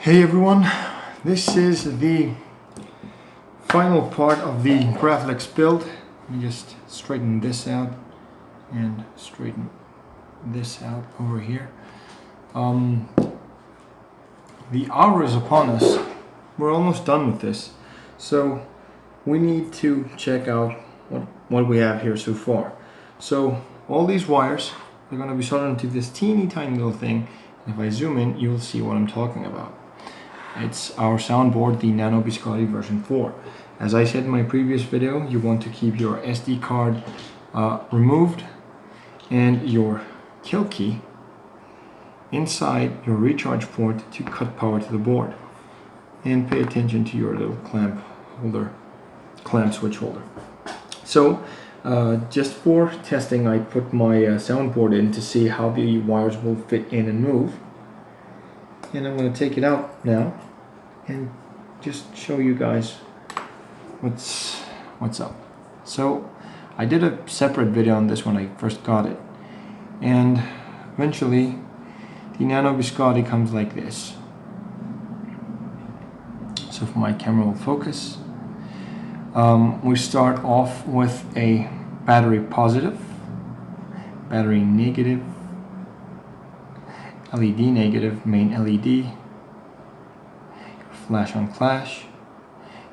Hey everyone, this is the final part of the Graflex build. Let me just straighten this out and straighten this out over here. The hour is upon us. We're almost done with this. So we need to check out what we have here so far. So all these wires are going to be soldered into this teeny tiny little thing. And if I zoom in, you'll see what I'm talking about. It's our soundboard, the Nano Biscotti version 4. As I said in my previous video, you want to keep your SD card removed and your kill key inside your recharge port to cut power to the board. And pay attention to your little clamp switch holder. So just for testing, I put my soundboard in to see how the wires will fit in and move. And I'm going to take it out now and just show you guys what's up. So I did a separate video on this when I first got it, and eventually the Nano Biscotti comes like this. So if my camera will focus, we start off with a battery positive, battery negative, LED negative, main LED, flash on clash,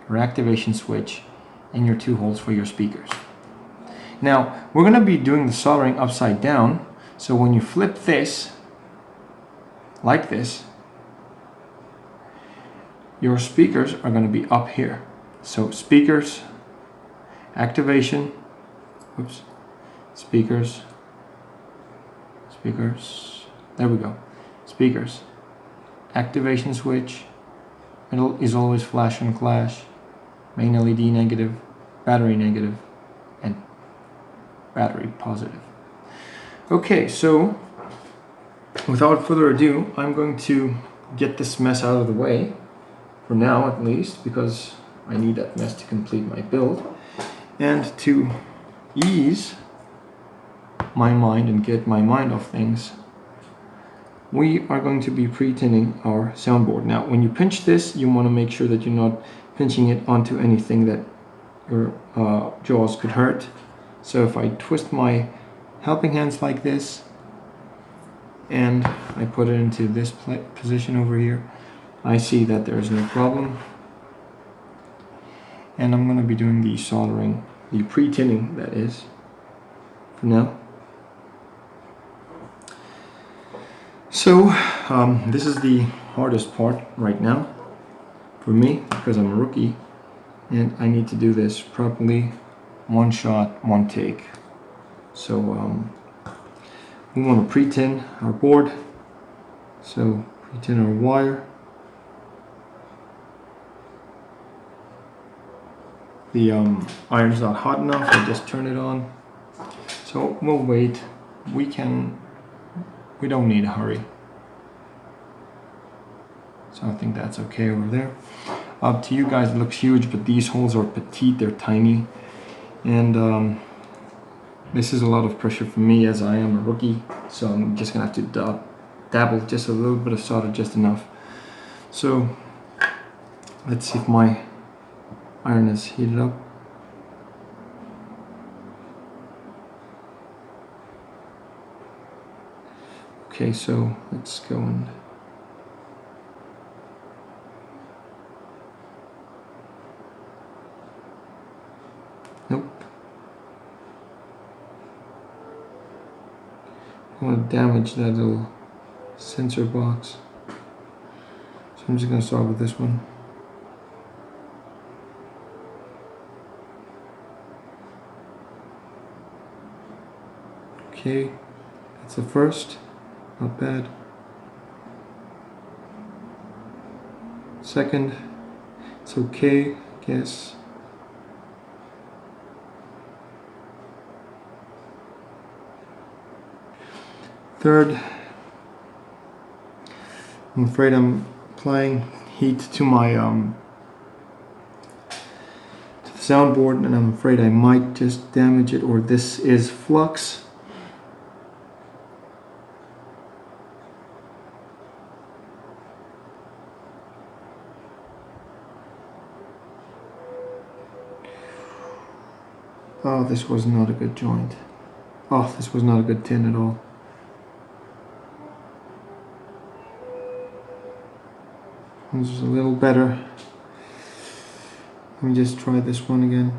your activation switch, and your 2 holes for your speakers. Now we're going to be doing the soldering upside down, so when you flip this like this, your speakers are going to be up here. So speakers, activation, speakers, there we go, speakers, activation switch, middle is always flash on clash, main LED negative, and battery positive. Okay, so without further ado, I'm going to get this mess out of the way, for now at least, because I need that mess to complete my build. And to ease my mind and get my mind off things, we are going to be pre-tinning our soundboard. Now when you pinch this, you want to make sure that you're not pinching it onto anything that your jaws could hurt. So if I twist my helping hands like this and I put it into this position over here, I see that there is no problem. And I'm going to be doing the soldering, the pre-tinning that is, for now. So this is the hardest part right now for me, because I'm a rookie and I need to do this properly, one shot, one take. So we want to pre-tin our board, so pre-tin our wire. The iron's not hot enough, I just turn it on. So we'll wait. We don't need a hurry. So I think that's okay over there. Up to you guys, it looks huge, but these holes are petite, they're tiny. And this is a lot of pressure for me as I am a rookie. So I'm just gonna have to dabble just a little bit of solder, just enough. So let's see if my iron is heated up. Okay, so let's go and nope. I want to damage that little sensor box. So I'm just going to start with this one. Okay, that's the first. Not bad. Second, it's okay, I guess. Third, I'm afraid I'm applying heat to my to the soundboard, and I'm afraid I might just damage it, or this is flux. Oh, this was not a good joint. Oh, this was not a good tin at all. This is a little better. Let me just try this one again.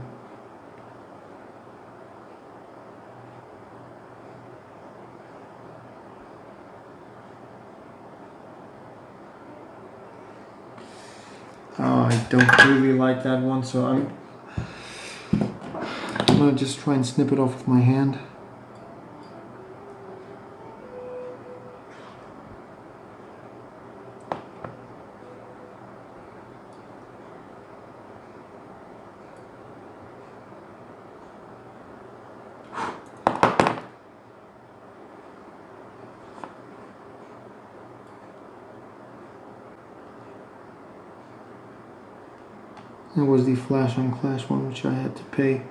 Oh, I don't really like that one, so I'm gonna just try and snip it off with my hand. That was the flash on clash one, which I had to pay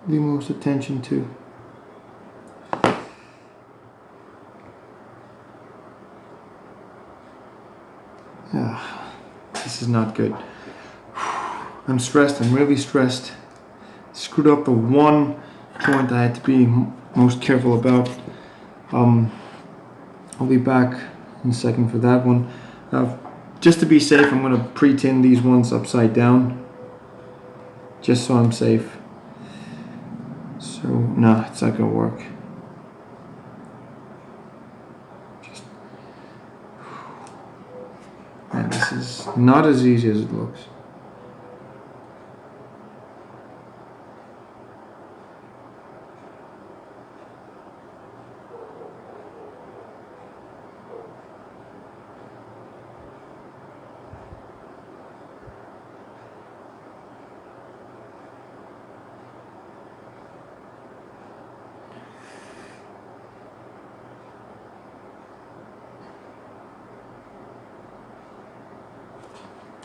the most attention to. This is not good. I'm stressed, I'm really stressed. Screwed up the one joint I had to be most careful about. I'll be back in a second for that one. Just to be safe, I'm going to pre-tin these ones upside down, just so I'm safe. So, no, it's not going to work. Man, this is not as easy as it looks.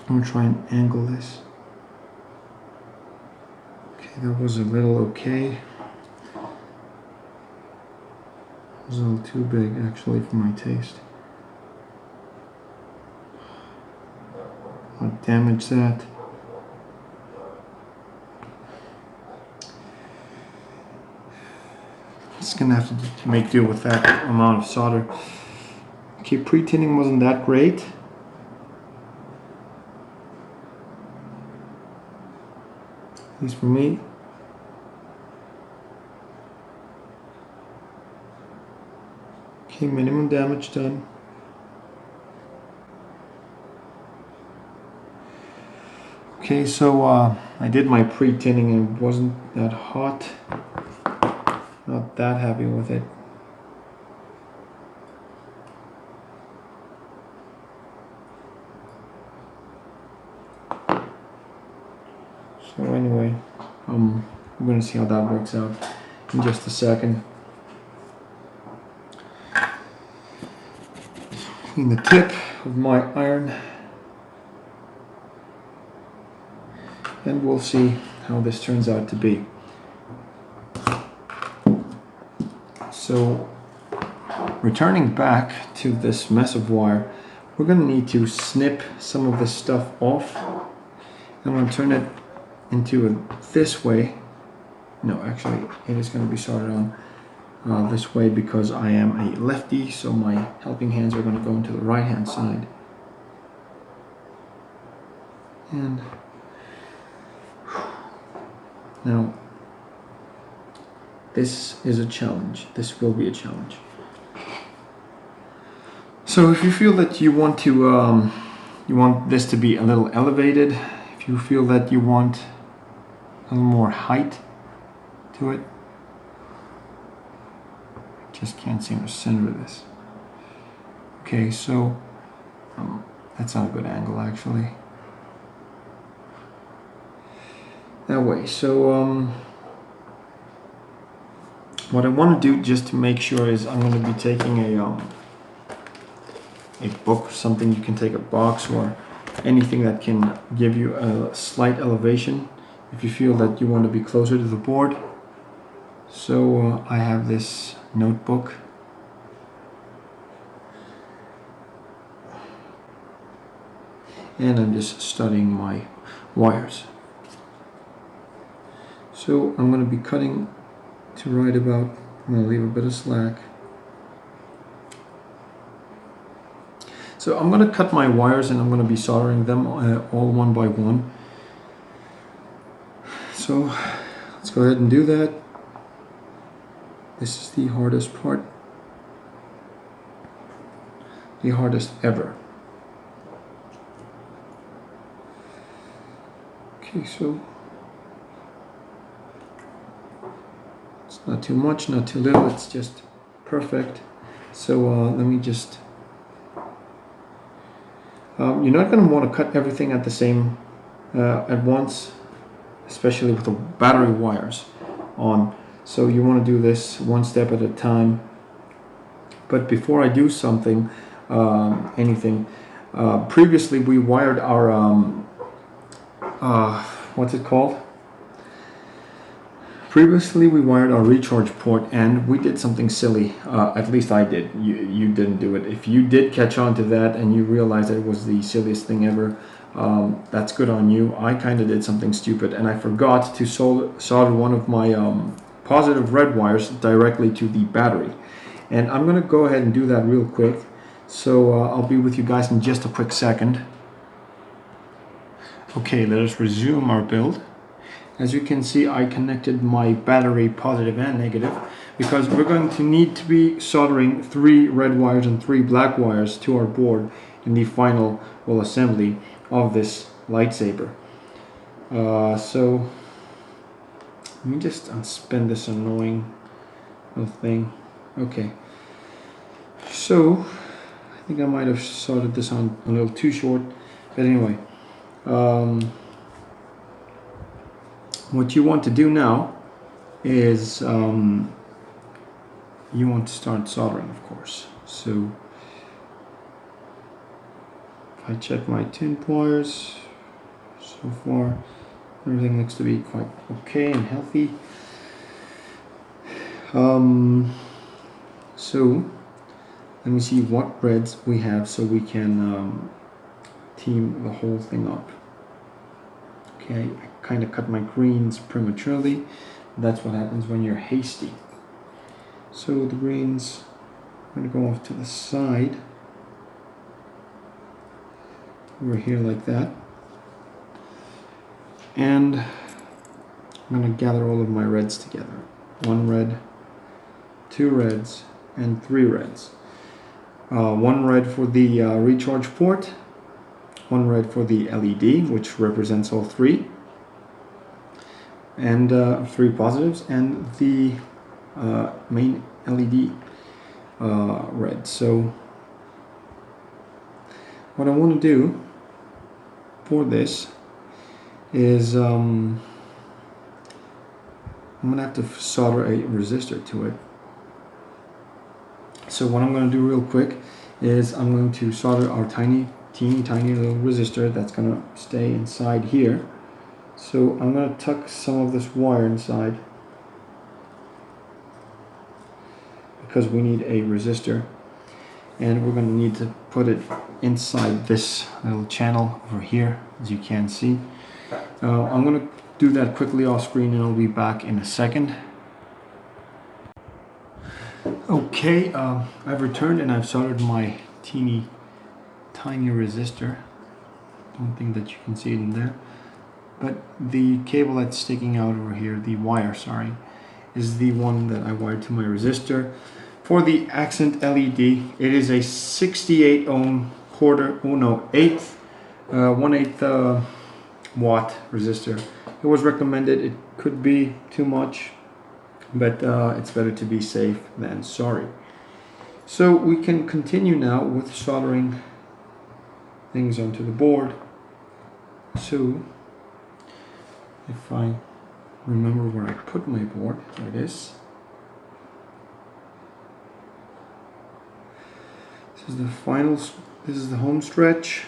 I'm gonna try and angle this. Okay, that was a little okay. It was a little too big actually for my taste. I'll damage that. Just gonna have to make do with that amount of solder. Okay, pre-tinning wasn't that great. At least for me. Okay, minimum damage done. Okay, so I did my pre-tinning and it wasn't that hot. Not that happy with it. So anyway, we're gonna see how that works out in just a second. Clean the tip of my iron, and we'll see how this turns out to be. So, returning back to this mess of wire, we're gonna need to snip some of this stuff off. I'm gonna turn it into this way. No, actually, it is going to be soldered on this way because I am a lefty, so my helping hands are going to go into the right hand side. And now, this is a challenge. This will be a challenge. So if you feel that you want to, you want this to be a little elevated, if you feel that you want a little more height to it, just can't seem to center this. Okay, so that's not a good angle actually. That way. So what I want to do just to make sure is I'm going to be taking a book, something you can take, a box or anything that can give you a slight elevation if you feel that you want to be closer to the board. So I have this notebook. And I'm just studying my wires. So I'm going to be cutting to right about, I'm going to leave a bit of slack. So I'm going to cut my wires and I'm going to be soldering them all one by one. So let's go ahead and do that. This is the hardest part. The hardest ever. Okay, so it's not too much, not too little, it's just perfect. So let me just, you're not going to want to cut everything at the same, at once, especially with the battery wires on. So you want to do this one step at a time. But before I do something, anything, previously we wired our, what's it called? Previously we wired our recharge port and we did something silly, at least I did. You didn't do it. If you did catch on to that and you realized that it was the silliest thing ever, that's good on you. I kind of did something stupid and I forgot to solder one of my positive red wires directly to the battery. And I'm going to go ahead and do that real quick. So I'll be with you guys in just a quick second. Okay, let us resume our build. As you can see, I connected my battery positive and negative because we're going to need to be soldering 3 red wires and 3 black wires to our board in the final assembly of this lightsaber. So let me just unspin this annoying little thing. Okay, so I think I might have soldered this on a little too short, but anyway. What you want to do now is you want to start soldering, of course. So if I check my tin wires, so far everything looks to be quite okay and healthy. So let me see what reds we have so we can team the whole thing up. Okay, I kind of cut my greens prematurely. That's what happens when you're hasty. So the greens, I'm going to go off to the side. Over here like that. And I'm going to gather all of my reds together. 1 red, 2 reds, and 3 reds. 1 red for the recharge port. 1 red for the LED, which represents all 3, and 3 positives, and the main LED red. So what I want to do for this is I'm going to have to solder a resistor to it. So what I'm going to do real quick is I'm going to solder our teeny little resistor that's going to stay inside here. So I'm going to tuck some of this wire inside because we need a resistor, and we're going to need to put it inside this little channel over here, as you can see. I'm going to do that quickly off screen and I'll be back in a second. Okay, I've returned and I've soldered my tiny resistor. Don't think that you can see it in there, but the cable that's sticking out over here, the wire, sorry, is the one that I wired to my resistor. For the accent LED, it is a 68 ohm eighth 1/8 watt resistor. It was recommended. It could be too much, but it's better to be safe than sorry. So we can continue now with soldering things onto the board. So if I remember where I put my board, there it is. This is the final, this is the home stretch.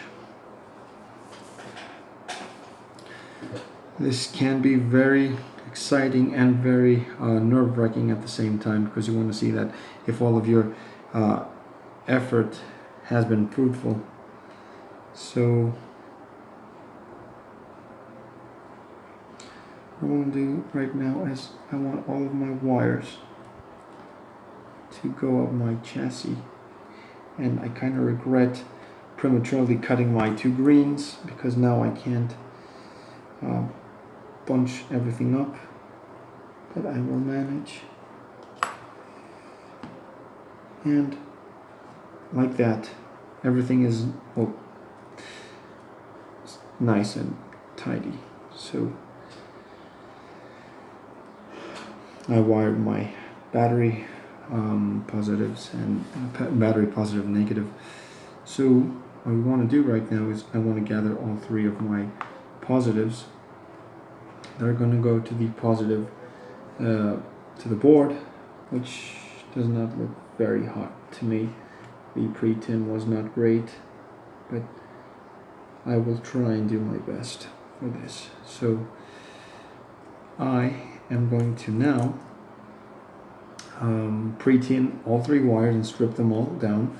This can be very exciting and very nerve-wracking at the same time, because you want to see that if all of your effort has been fruitful. So What I want to do right now is I want all of my wires to go up my chassis, and I kind of regret prematurely cutting my two greens because now I can't bunch everything up, but I will manage. And like that, everything is nice and tidy. So I wired my battery positives and battery positive negative. So what we want to do right now is I want to gather all three of my positives. They're going to go to the positive to the board, which does not look very hot to me. The pre-tin was not great, but I will try and do my best for this. So I am going to now pre-tin all three wires and strip them all down,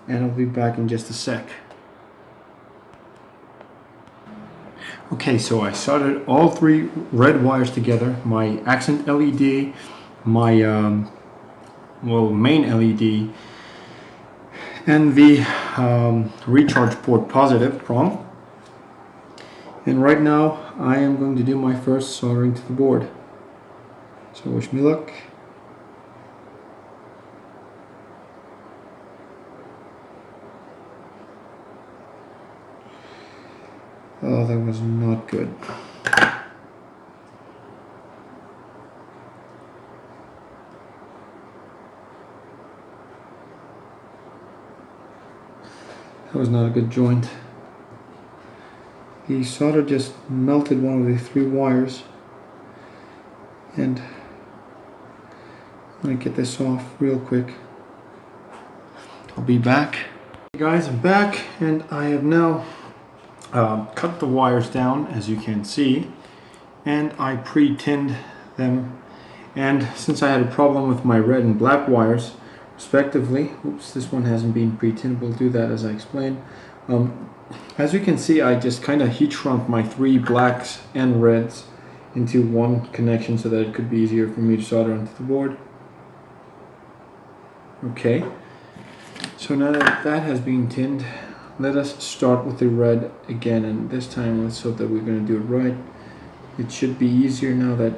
and I'll be back in just a sec. Okay, so I soldered all three red wires together, my accent LED, my main LED, and the recharge port positive prom. And right now I am going to do my first soldering to the board. So wish me luck. Oh, that was not good. That was not a good joint. The solder just melted one of the three wires, and I'm going to get this off real quick. I'll be back. Hey guys, I'm back, and I have now cut the wires down, as you can see, and I pre-tinned them. And since I had a problem with my red and black wires respectively, oops, this one hasn't been pre-tinned, we'll do that as I explained. As you can see, I just kind of heat shrunk my three blacks and reds into one connection so that it could be easier for me to solder onto the board. Okay, so now that that has been tinned, let us start with the red again, and this time let's hope that we're going to do it right. It should be easier now that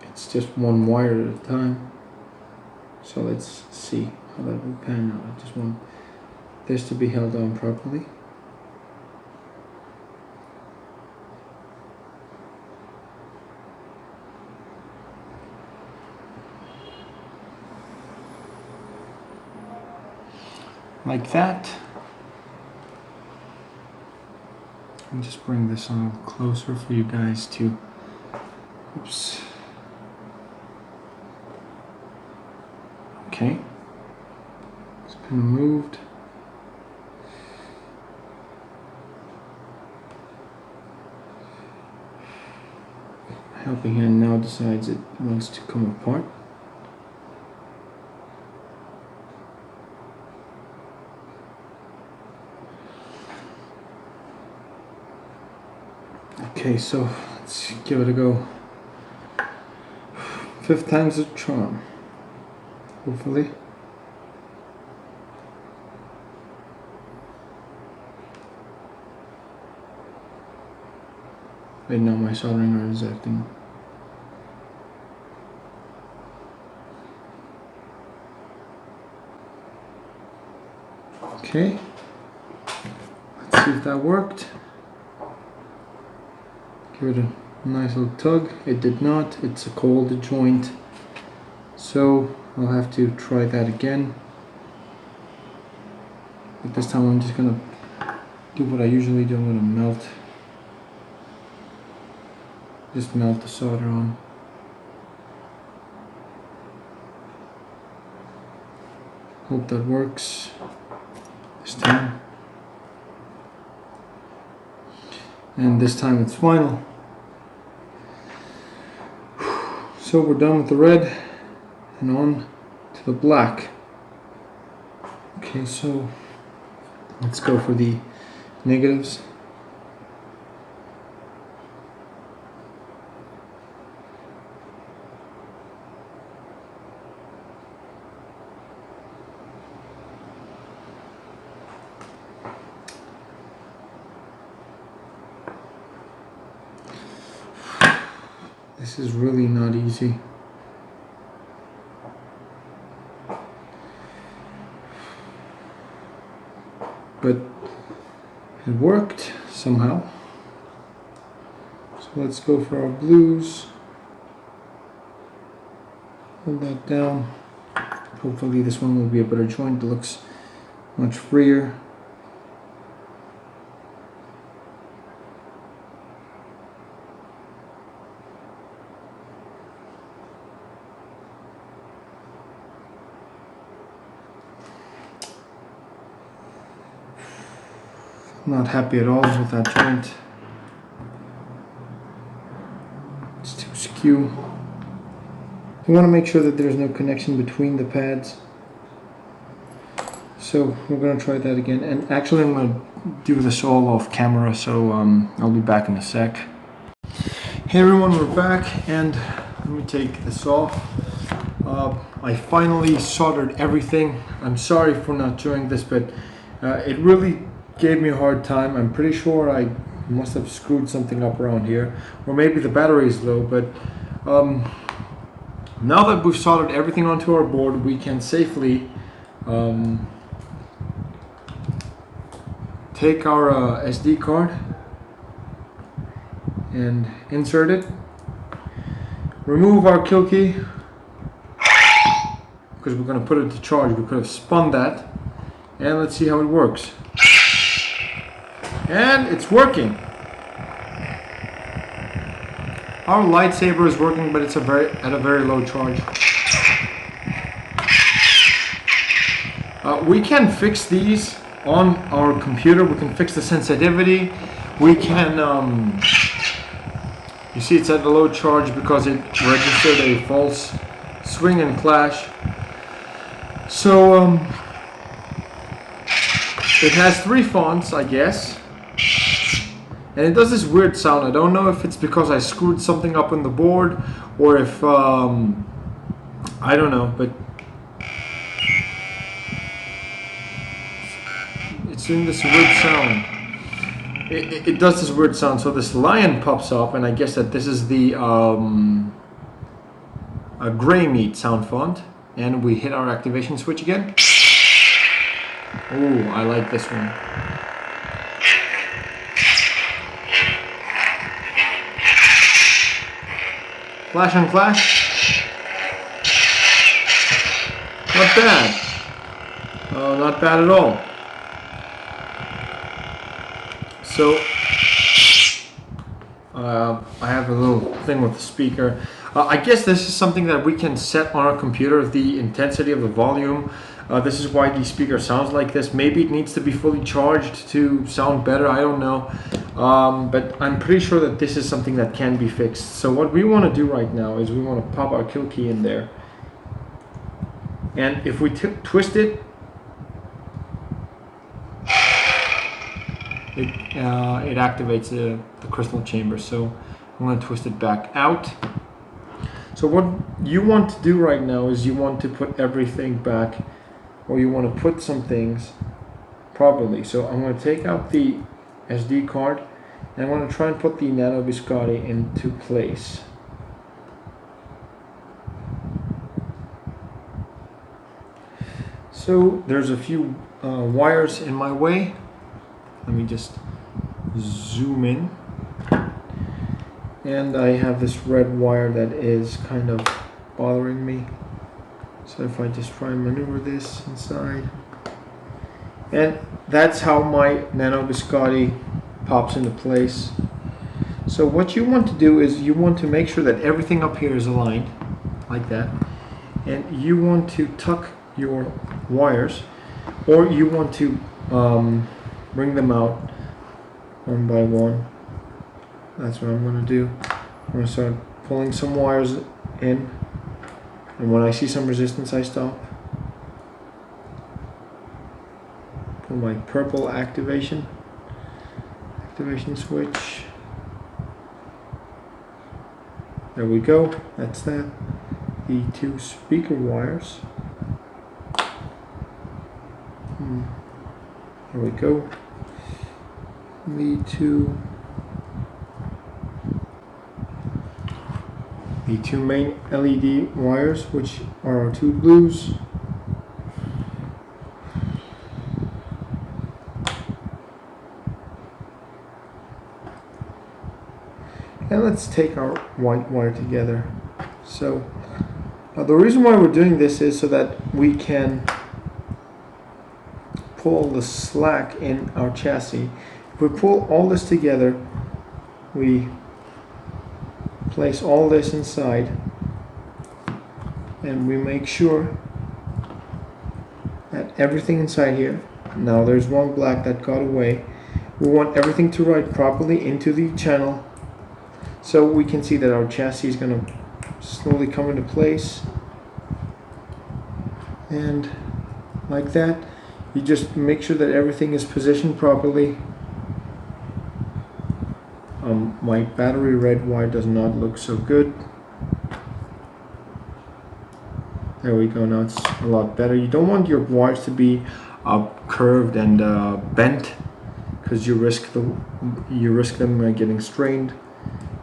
it's just one wire at a time. So let's see how that will pan out. I just want this to be held on properly. Like that. And just bring this a little closer for you guys to, oops. Okay, it's been moved. Helping hand now decides it wants to come apart. Okay, so let's give it a go. 5th time's a charm, hopefully. Right now my soldering iron is acting. Okay, let's see if that worked. Give it a nice little tug. It did not. It's a cold joint, so I'll have to try that again. But this time I'm just gonna do what I usually do. I'm gonna just melt the solder on. Hope that works this time. And this time it's final. So we're done with the red and on to the black. Okay, so let's go for the negatives. This is really not easy. But it worked somehow. So let's go for our blues. Hold that down. Hopefully this one will be a better joint. It looks much freer. Not happy at all with that joint. It's too skew. You want to make sure that there's no connection between the pads. So we're going to try that again. And actually I'm going to do this all off camera, so I'll be back in a sec. Hey everyone, we're back, and let me take this off. I finally soldered everything. I'm sorry for not doing this, but it really gave me a hard time. I'm pretty sure I must have screwed something up around here, or maybe the battery is low, but now that we've soldered everything onto our board, we can safely take our SD card and insert it, remove our kill key, because we're going to put it to charge. We could have spun that, and let's see how it works. And it's working. Our lightsaber is working, but it's at a very low charge. We can fix these on our computer. We can fix the sensitivity. We can, you see it's at a low charge because it registered a false swing and clash. So it has 3 fonts, I guess. And it does this weird sound. I don't know if it's because I screwed something up on the board, or if I don't know, but it's doing this weird sound. It does this weird sound. So this lion pops up, and I guess that this is the a gray meat sound font. And we hit our activation switch again. Oh, I like this one. Flash and flash. Not bad. Oh, not bad at all. So, I have a little thing with the speaker. I guess this is something that we can set on our computer, the intensity of the volume. This is why the speaker sounds like this. Maybe it needs to be fully charged to sound better, I don't know. But I'm pretty sure that this is something that can be fixed. So what we want to do right now is we want to pop our kill key in there. And if we twist it, it activates the crystal chamber. So I'm going to twist it back out. So what you want to do right now is you want to put everything back, or you want to put some things properly. So I'm going to take out the SD card, and I'm going to try and put the nano biscotti into place. So there's a few wires in my way. Let me just zoom in. And I have this red wire that is kind of bothering me. So if I just try and maneuver this inside. And that's how my nano biscotti pops into place. So what you want to do is you want to make sure that everything up here is aligned, like that. And you want to tuck your wires, or you want to bring them out one by one. That's what I'm going to do. I'm going to start pulling some wires in, and when I see some resistance I stop. Pull my purple activation switch. There we go, that's that. The 2 speaker wires. There we go. The 2 the two main LED wires, which are our two blues. And let's take our white wire together. So the reason why we're doing this is so that we can pull the slack in our chassis. If we pull all this together, we place all this inside and we make sure that everything inside here, now there's one black that got away, we want everything to ride properly into the channel. So we can see that our chassis is going to slowly come into place, and like that, you just make sure that everything is positioned properly. My battery red wire does not look so good. There we go, now it's a lot better. You don't want your wires to be curved and bent, because you risk them getting strained.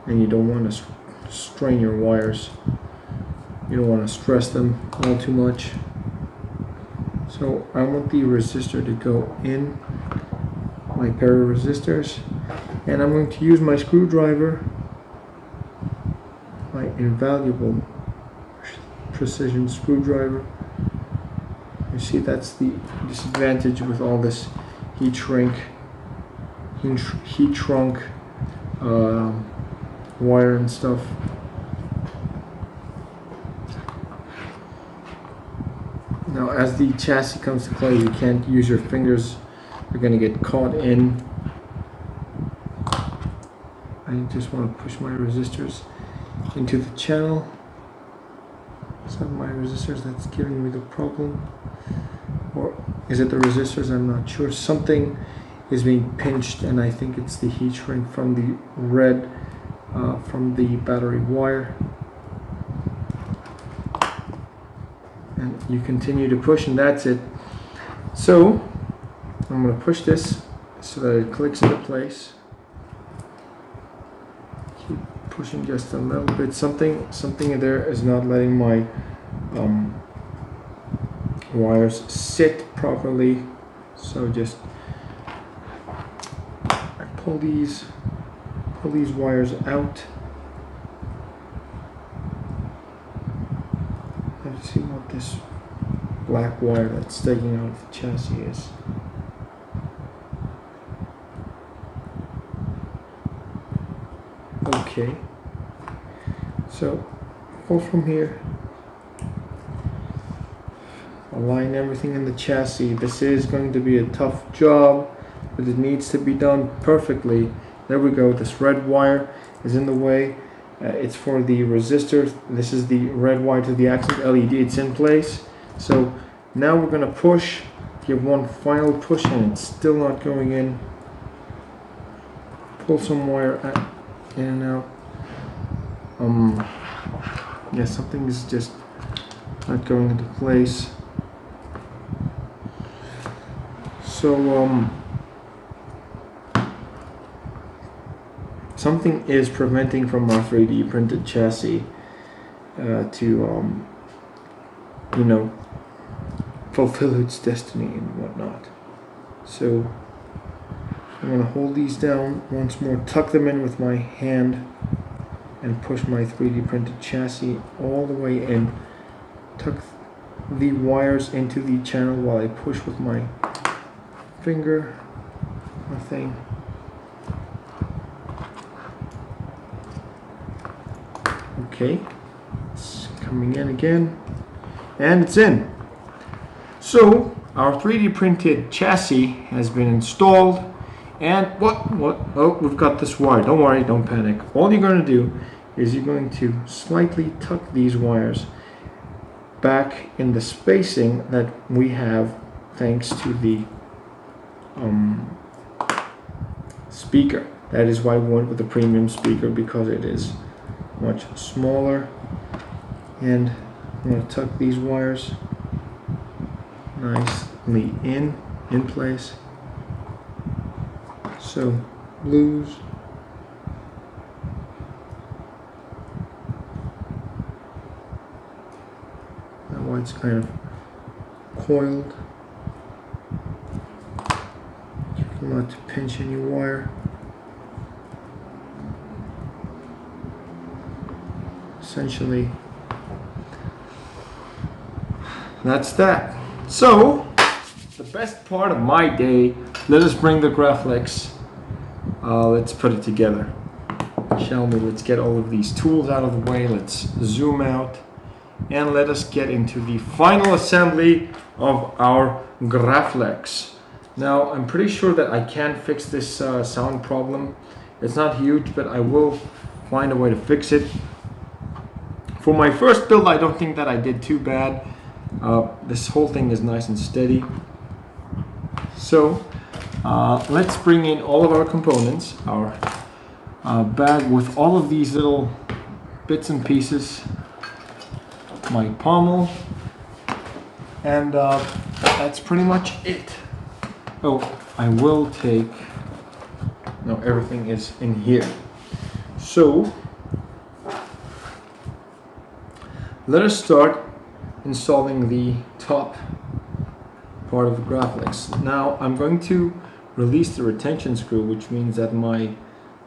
And you don't want to strain your wires. You don't want to stress them all too much. So I want the resistor to go in my pair of resistors, and I'm going to use my screwdriver, my invaluable precision screwdriver. You see, that's the disadvantage with all this heat shrunk wire and stuff. Now as the chassis comes to close, you can't use your fingers, you're going to get caught in. I just want to push my resistors into the channel. It's not my resistors that's giving me the problem, or is it the resistors? I'm not sure. Something is being pinched, and I think it's the heat shrink from the red from the battery wire. And you continue to push, and that's it. So I'm going to push this so that it clicks into place. Keep pushing just a little bit. Something there is not letting my wires sit properly. So just I pull these wires out. Let's see what this black wire that's sticking out of the chassis is. Okay, so pull from here, align everything in the chassis. This is going to be a tough job, but it needs to be done perfectly. There we go, this red wire is in the way. It's for the resistor. This is the red wire to the accent LED. It's in place. So now we're going to push, give one final push, and it's still not going in. Pull some wire in and out. Yeah, something is just not going into place. So something is preventing from our 3D printed chassis to you know, fulfill its destiny and whatnot. So I'm going to hold these down once more, tuck them in with my hand, and push my 3D printed chassis all the way in. Tuck the wires into the channel while I push with my finger. Nothing. Okay, it's coming in again, and it's in. So our 3D printed chassis has been installed, and oh, we've got this wire. Don't worry, don't panic. All you're going to do is you're going to slightly tuck these wires back in the spacing that we have thanks to the speaker. That is why we went with the premium speaker, because it is much smaller. And I'm going to tuck these wires nicely in place. So blues, it's kind of coiled. Careful not to pinch any wire. Essentially, that's that. So, the best part of my day, let us bring the Graflex. Let's put it together. Shall we? Let's get all of these tools out of the way. Let's zoom out and let us get into the final assembly of our Graflex. Now, I'm pretty sure that I can fix this sound problem. It's not huge, but I will find a way to fix it. For my first build, I don't think that I did too bad. This whole thing is nice and steady. So let's bring in all of our components, our bag with all of these little bits and pieces, my pommel, and that's pretty much it. Oh, I will take, no, everything is in here. So let us start installing the top part of the Graflex. Now I'm going to release the retention screw, which means that my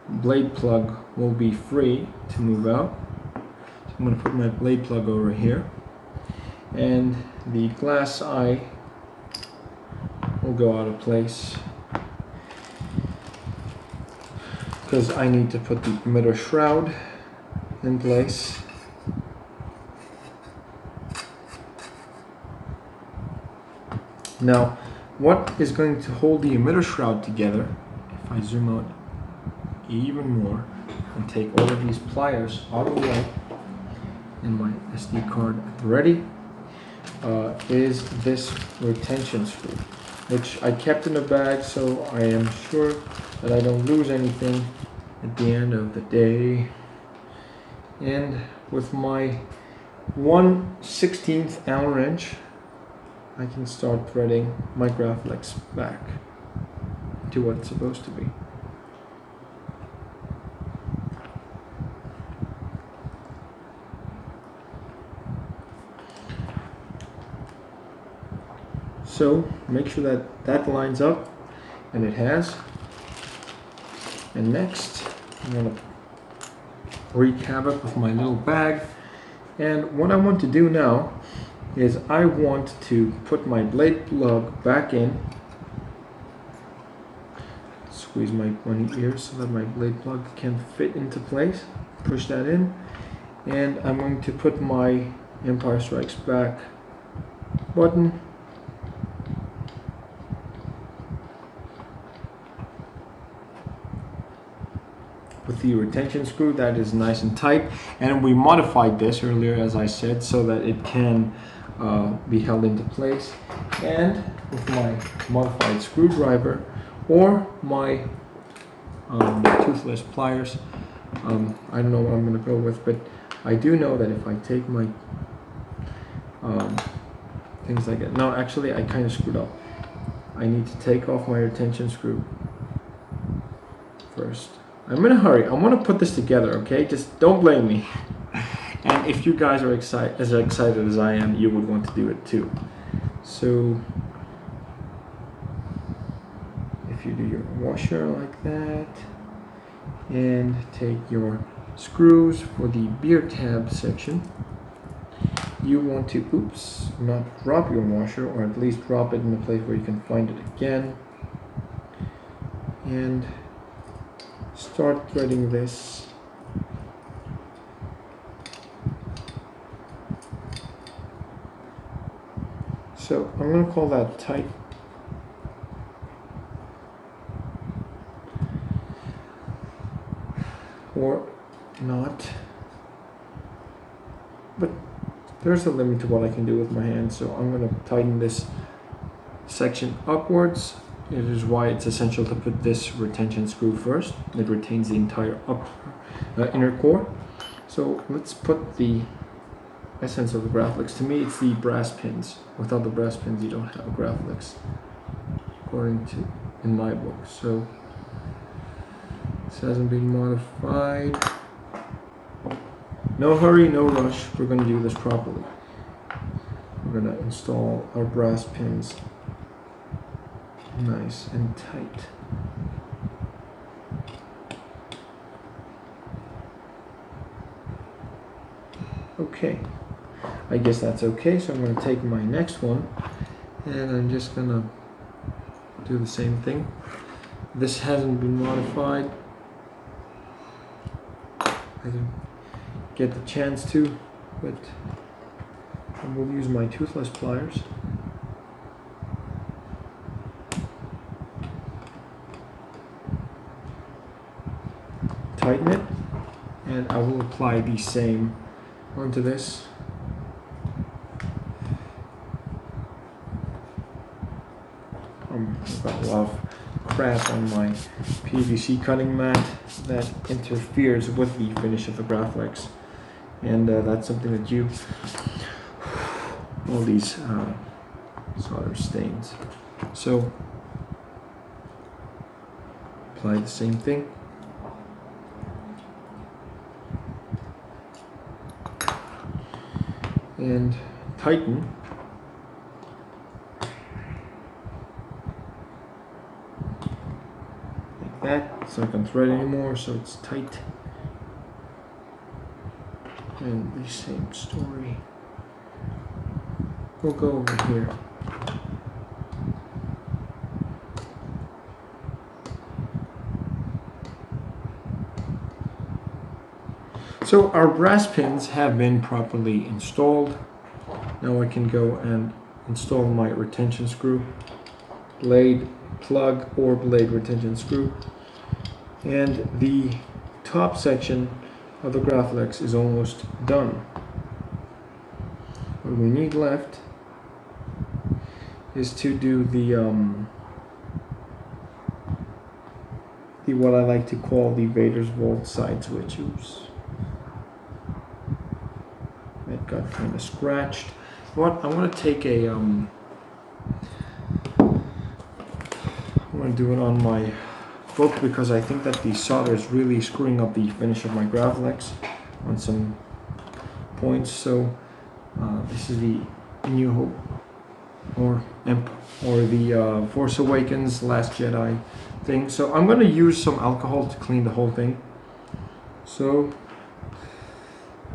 blade plug will be free to move out. So I'm going to put my blade plug over here, and the glass eye will go out of place because I need to put the emitter shroud in place. Now, what is going to hold the emitter shroud together, if I zoom out even more and take all of these pliers out of the way and my SD card at the ready, is this retention screw, which I kept in a bag so I am sure that I don't lose anything at the end of the day. And with my 1/16 Allen wrench, I can start threading my Graflex back to what it's supposed to be. So make sure that that lines up, and it has. And next, I'm going to wreak havoc with my little bag. And what I want to do now is I want to put my blade plug back in. Squeeze my bunny ear so that my blade plug can fit into place. Push that in. And I'm going to put my Empire Strikes Back button with the retention screw that is nice and tight, and we modified this earlier, as I said, so that it can be held into place. And with my modified screwdriver or my toothless pliers, I don't know what I'm going to go with, but I do know that if I take my things like that, no, actually I kind of screwed up. I need to take off my retention screw first. I'm in a hurry. I want to put this together, okay? Just don't blame me. And if you guys are as excited as I am, you would want to do it too. So if you do your washer like that, and take your screws for the beer tab section, you want to, oops, not drop your washer, or at least drop it in a place where you can find it again. And start threading this. So I'm going to call that tight. Or not. But there's a limit to what I can do with my hand, so I'm going to tighten this section upwards. It is why it's essential to put this retention screw first. It retains the entire inner core. So let's put the essence of the Graflex. To me, it's the brass pins. Without the brass pins, you don't have a Graflex, according to in my book. So this hasn't been modified. No hurry, no rush. We're going to do this properly. we're gonna install our brass pins nice and tight. Okay, I guess that's okay, so I'm going to take my next one and I'm just going to do the same thing. This hasn't been modified. I didn't get the chance to, but I will use my toothless pliers. Tighten it, and I will apply the same onto this. I've got a lot of crap on my PVC cutting mat that interferes with the finish of the Graflex, and that's something that all these solder stains. So apply the same thing. And tighten. Like that. It's not going to thread anymore, so it's tight. And the same story. We'll go over here. So our brass pins have been properly installed. Now I can go and install my retention screw, blade plug or blade retention screw. And the top section of the Graflex is almost done. What we need left is to do the what I like to call the Vader's Vault side switch. Oops. It got kind of scratched. What I'm going to take a I'm going to do it on my book because I think that the solder is really screwing up the finish of my Graflex on some points. So this is the New Hope or the Force Awakens Last Jedi thing. So I'm going to use some alcohol to clean the whole thing. So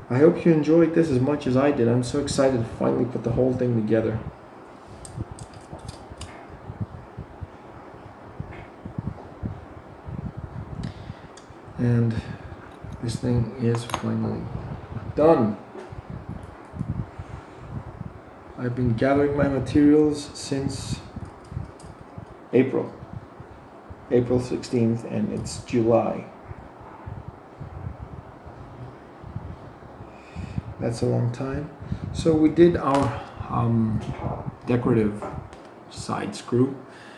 I hope you enjoyed this as much as I did. I'm so excited to finally put the whole thing together. And this thing is finally done. I've been gathering my materials since April 16th, and it's July. That's a long time. So we did our decorative side screw,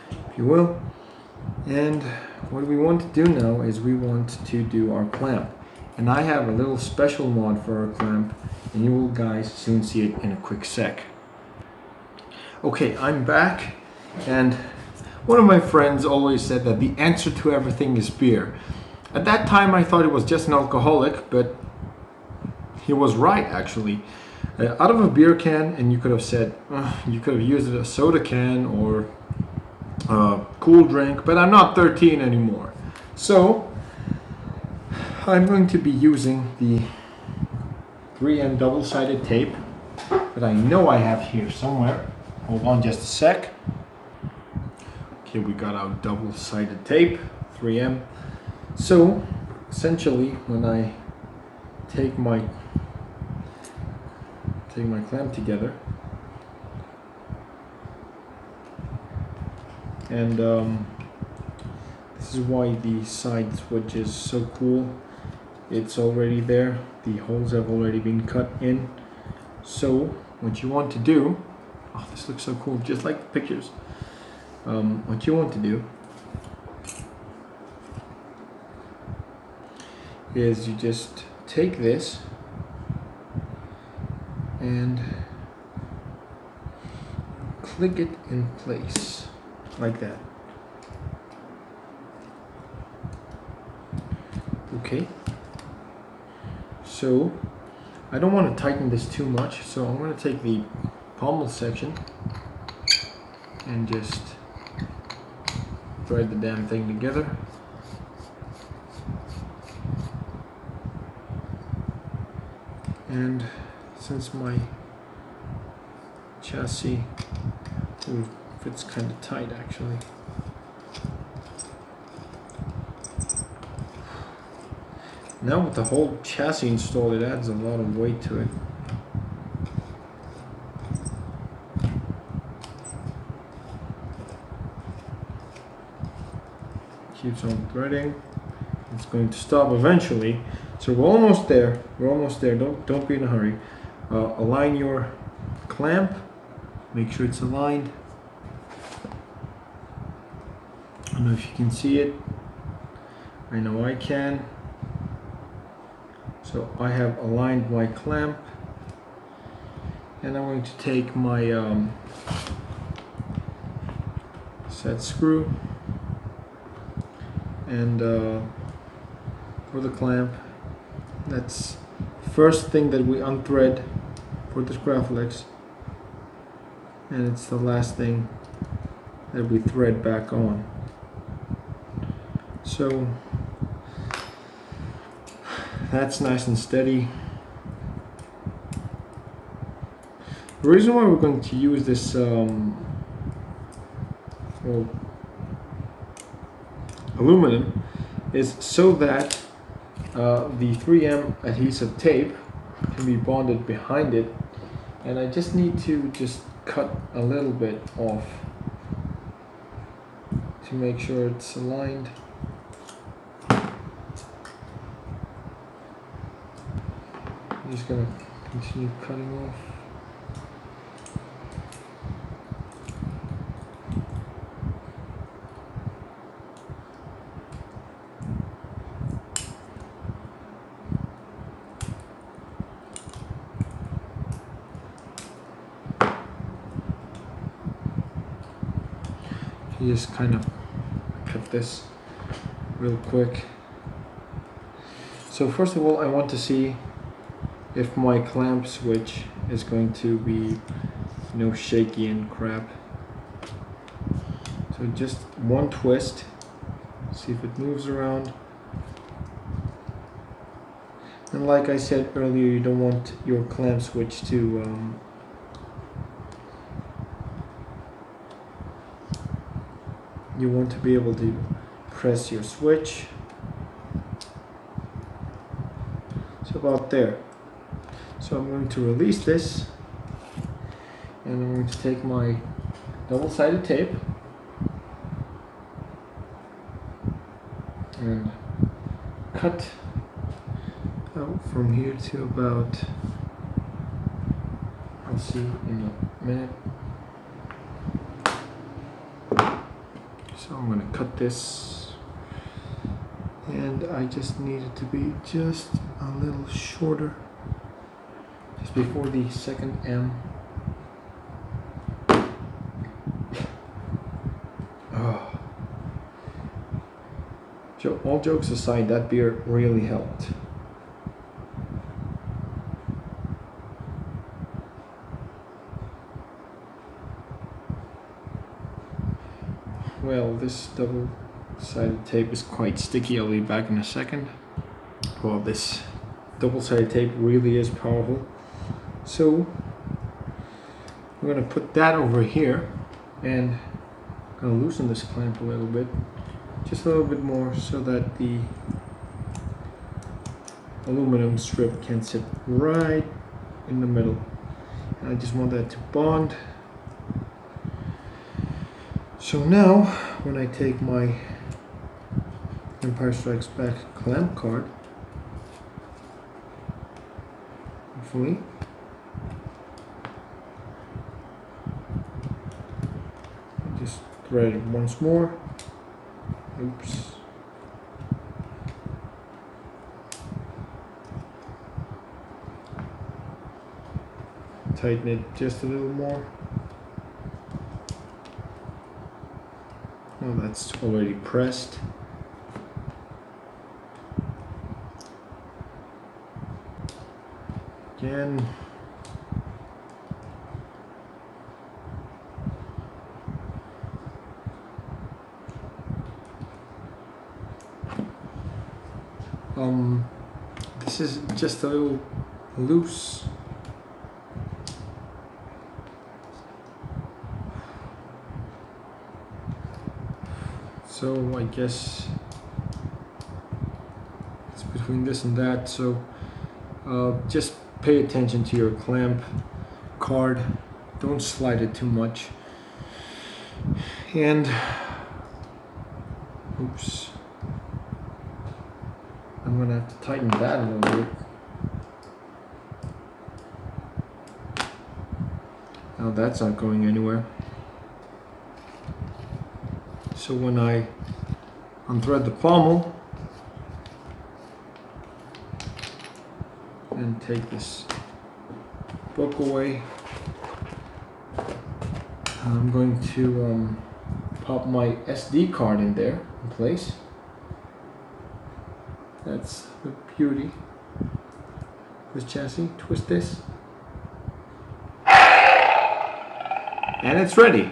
if you will. And what we want to do now is we want to do our clamp. And I have a little special mod for our clamp, and you will guys soon see it in a quick sec. Okay, I'm back, and one of my friends always said that the answer to everything is beer. At that time I thought it was just an alcoholic, but he was right, actually. Out of a beer can, and you could have said, you could have used it as a soda can or a cool drink, but I'm not 13 anymore. So I'm going to be using the 3M double-sided tape that I know I have here somewhere. Hold on just a sec. Okay, we got our double-sided tape, 3M. So essentially, when I take my clamp together, and this is why the side switch is so cool. It's already there, the holes have already been cut in. So what you want to do, oh, this looks so cool, just like the pictures. What you want to do is you just take this and click it in place like that. Okay, so I don't want to tighten this too much, so I'm going to take the pommel section and just thread the damn thing together. And since my chassis fits kind of tight actually, now with the whole chassis installed, it adds a lot of weight to it. Keeps on threading. It's going to stop eventually. So we're almost there. We're almost there. Don't be in a hurry. Align your clamp. Make sure it's aligned. I don't know if you can see it. I know I can. So I have aligned my clamp, and I'm going to take my set screw and for the clamp, that's first thing that we unthread for this Graflex, and it's the last thing that we thread back on. So that's nice and steady. The reason why we're going to use this aluminum is so that the 3M adhesive tape can be bonded behind it, and I just need to cut a little bit off to make sure it's aligned. I'm just going to continue cutting off. You just kind of cut this real quick. So first of all, I want to see if my clamp switch is going to be, shaky and crap. So just one twist, see if it moves around. And like I said earlier, you don't want your clamp switch to you want to be able to press your switch. So about there. So I'm going to release this, and I'm going to take my double-sided tape and cut out from here to about, I'll see in a minute. So I'm going to cut this, and I just need it to be just a little shorter, just before the second M. Oh. All jokes aside, that beer really helped. Well, this double-sided tape is quite sticky. I'll be back in a second. Well, this double-sided tape really is powerful. So I'm going to put that over here, and I'm going to loosen this clamp a little bit, just a little bit more, so that the aluminum strip can sit right in the middle. And I just want that to bond. So now, when I take my Empire Strikes Back clamp card, hopefully, I just thread it once more. Oops. Tighten it just a little more. Oh, that's already pressed. Again. this is just a little loose. So I guess it's between this and that, so just pay attention to your clamp card, don't slide it too much, and oops, I'm gonna have to tighten that a little bit. Now that's not going anywhere. So when I unthread the pommel and take this book away, I'm going to pop my SD card in there in place. That's the beauty. This chassis, twist this, and it's ready.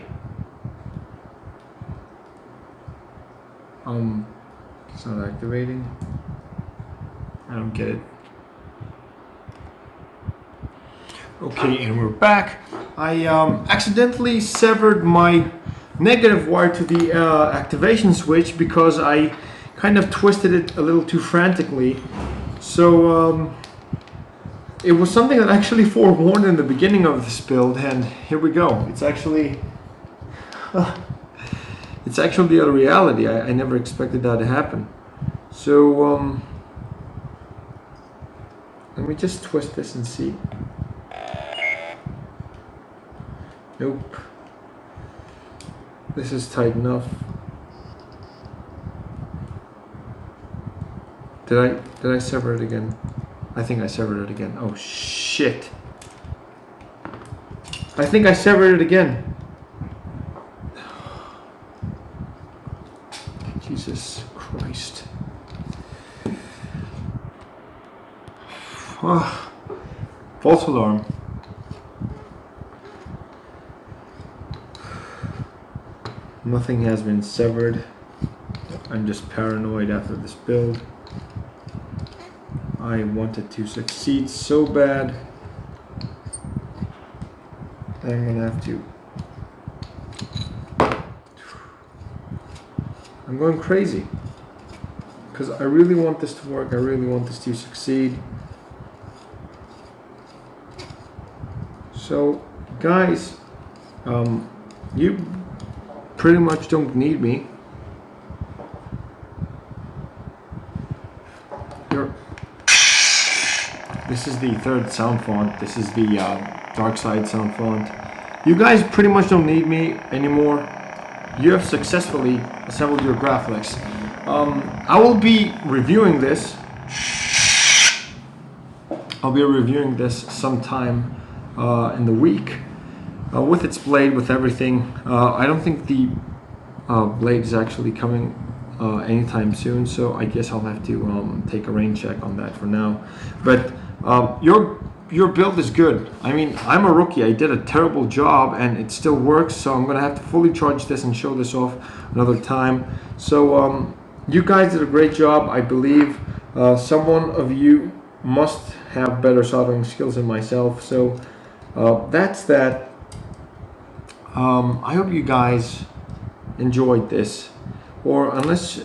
It's not activating. I don't get it. Okay, and we're back. I accidentally severed my negative wire to the activation switch because I kind of twisted it a little too frantically. So it was something that I actually forewarned in the beginning of this build, and here we go. It's actually it's actually a reality. I never expected that to happen. So let me just twist this and see. Nope. This is tight enough. Did I sever it again? I think I severed it again. Oh shit. I think I severed it again. Jesus Christ. Oh, false alarm. Nothing has been severed. I'm just paranoid after this build. I wanted to succeed so bad. I'm gonna have to. I'm going crazy because I really want this to work. I really want this to succeed. So, guys, you pretty much don't need me. This is the third sound font. This is the dark side sound font. You guys pretty much don't need me anymore. You have successfully assembled your Graflex. I will be reviewing this. I'll be reviewing this sometime in the week with its blade, with everything. I don't think the blade is actually coming anytime soon, so I guess I'll have to take a rain check on that for now. But your build is good. I mean, I'm a rookie. I did a terrible job and it still works, so I'm gonna have to fully charge this and show this off another time. So you guys did a great job. I believe someone of you must have better soldering skills than myself, so that's that. I hope you guys enjoyed this, or unless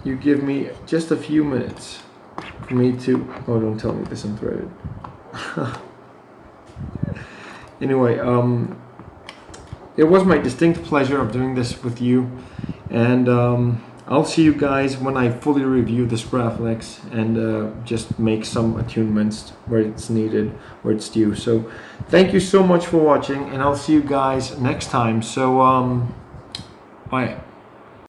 you give me just a few minutes for me to, oh, don't tell me this unthreaded. Anyway, it was my distinct pleasure of doing this with you, and I'll see you guys when I fully review this Graflex and just make some attunements where it's needed, where it's due. So thank you so much for watching, and I'll see you guys next time. So bye.